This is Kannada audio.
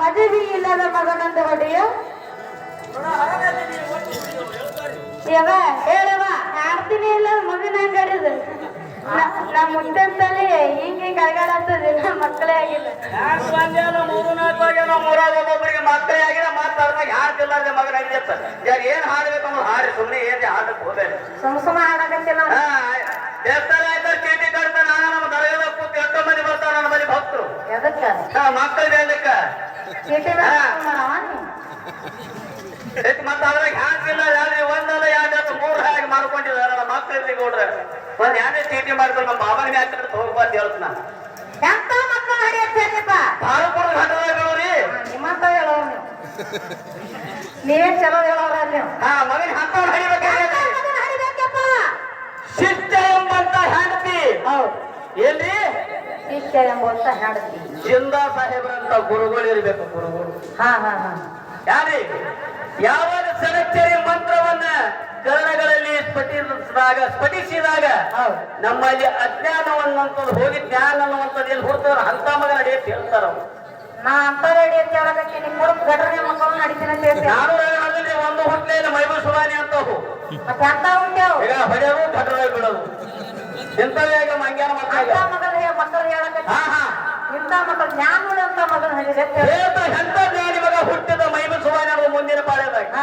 ಮದುವೆ ಇಲ್ಲದ ಮಗನಂತ ಹೊಡೆಯ ಯವ ಹೇಳವ ಆಡ್ತೀನಿ ಇಲ್ಲ ಮಗನ ಹಂಗಾಡಿದ ನಮ್ಮ ಮುತ್ತಂತಲ್ಲಿ ಹಿಂಗ ಅಳಗಾಡತ್ತದ ಮಕ್ಕಳೇ ಆಗಿಲ್ಲ ಒಬ್ಬೊಬ್ಬರಿಗೆ ಮಕ್ಕಳೇ ಆಗಿದೆ ಮತ್ತೆ ಅದ್ರಾಗ ಹಾಡ್ತಿಲ್ಲಾರ್ದೆ ಮಗನ ಹಂಗಿತ್ತ ಏನ್ ಹಾಡ್ಬೇಕು ಅನ್ನೋದು ಹಾಡಿ ಸುಮ್ಮನೆ ಏನ್ ಹಾಡಕ್ ಹೋಗ್ಬೇಡ ಸುಮ್ ಹಾಡಕತ್ತಿಲ್ಲ ದೇವಸ್ಥಾನ ಆಯ್ತು ಚೀಟಿ ಕಟ್ತ ನಾನು ನಮ್ಮ ದರಗದ ಕೂತು ಎಷ್ಟೋ ಮಂದಿ ಬರ್ತಾರ ನನ್ನ ಮನೆ ಭಕ್ತರು ಎದಕ್ಕ ಮಕ್ಕಳಿಗೆ ಹೇಳಲಿಕ್ಕ ಚೀಟಿ ಮತ್ತೆ ಅದ್ರಾಗ ಹಾಕಿಲ್ಲ ಯಾರು ಒಂದಲ್ಲ ಎರಡು ಮೂರು ಹಾಗೆ ಮಾಡ್ಕೊಂಡಿದ್ದಾರೆ ಮಕ್ಕಳಿಗೆ ನೋಡ್ರೆ ಒಂದ್ ಯಾರೇ ಚೀಟಿ ಮಾಡ್ತಾರೆ ನಮ್ಮ ಬಾಬಾನ ಹಾಕಿದ್ರೆ ಹೋಗ್ಬಾರ್ದು ಹೇಳ್ತ ನಾನು ಎಂತ ಮಕ್ಕಳು ಹಡಿಯಪ್ಪ ಭಾರಪುರ ಘಟನೆಗಳು ನಿಮ್ಮಂತ ಹೇಳೋರು ನೀವು ನೀವೇ ಚಲೋ ಹೇಳೋರ ಅಲ್ಲಿ ಮಗನ ಹಂತವ್ರು ಹಡಿಬೇಕಾಗ್ಯದ ಶಿಷ್ಟ ಎಂಬಂತ ಹೆಂಡತಿ ಹೌದು ಎಲ್ಲಿ ಶಿಷ್ಯ ಎಂಬಂತ ಹೆಂಡತಿ ಜಿಂದಾ ಸಾಹೇಬ್ರಂತ ಗುರುಗಳು ಇರ್ಬೇಕು ಗುರುಗಳು ಹಾ ಯಾರಿ ಯಾವಾಗ ಸಡಚ್ಚರಿ ಮಂತ್ರವನ್ನ ಕರ್ಣಗಳಲ್ಲಿ ಸ್ಫಟಿಸಿದಾಗ ನಮ್ಮಲ್ಲಿ ಅಜ್ಞಾನ ಅನ್ನುವಂಥದ್ದು ಹೋಗಿ ಜ್ಞಾನ ಅನ್ನುವಂಥದ್ದು ಎಲ್ಲಿ ಹುಡ್ತಾರ ಅಂತ ಮಗ ನಡೆಯತ್ ಹೇಳ್ತಾರ ನಾ ಅಂತ ರೆಡಿ ಅಂತ ಹೇಳಕತ್ತೀನಿ ನಿಮ್ಮ ಹುಡುಗ ಗಡ್ರನೆ ಮಕ್ಕಳು ನಡಿತೀನಿ ಅಂತ ಹೇಳ್ತೀನಿ ನಾನು ಅದರಲ್ಲಿ ಒಂದು ಹುಟ್ಲೇ ಇಲ್ಲ ಮೈಬೂರು ಸುವಾನಿ ಅಂತವು ಮತ್ತೆ ಅಂತ ಉಂಟೇವು ಈಗ ಹೊಡೆಯೋದು ಘಟನೆ ಬಿಡೋದು ಇಂಥವೇ ಈಗ ಮಂಗ್ಯಾನ ಮಕ್ಕಳು ಹೇಳಕತ್ತಿ ಇಂಥ ಮಕ್ಕಳು ಜ್ಞಾನ ಅಂತ ಮಗನ ಎಂತ ಜ್ಞಾನಿ ಮಗ ಹುಟ್ಟಿದ ಮೈಬೂರು ಸುವಾನಿ ಅನ್ನೋ ಮುಂದಿನ ಪಾಳ್ಯದಾಗ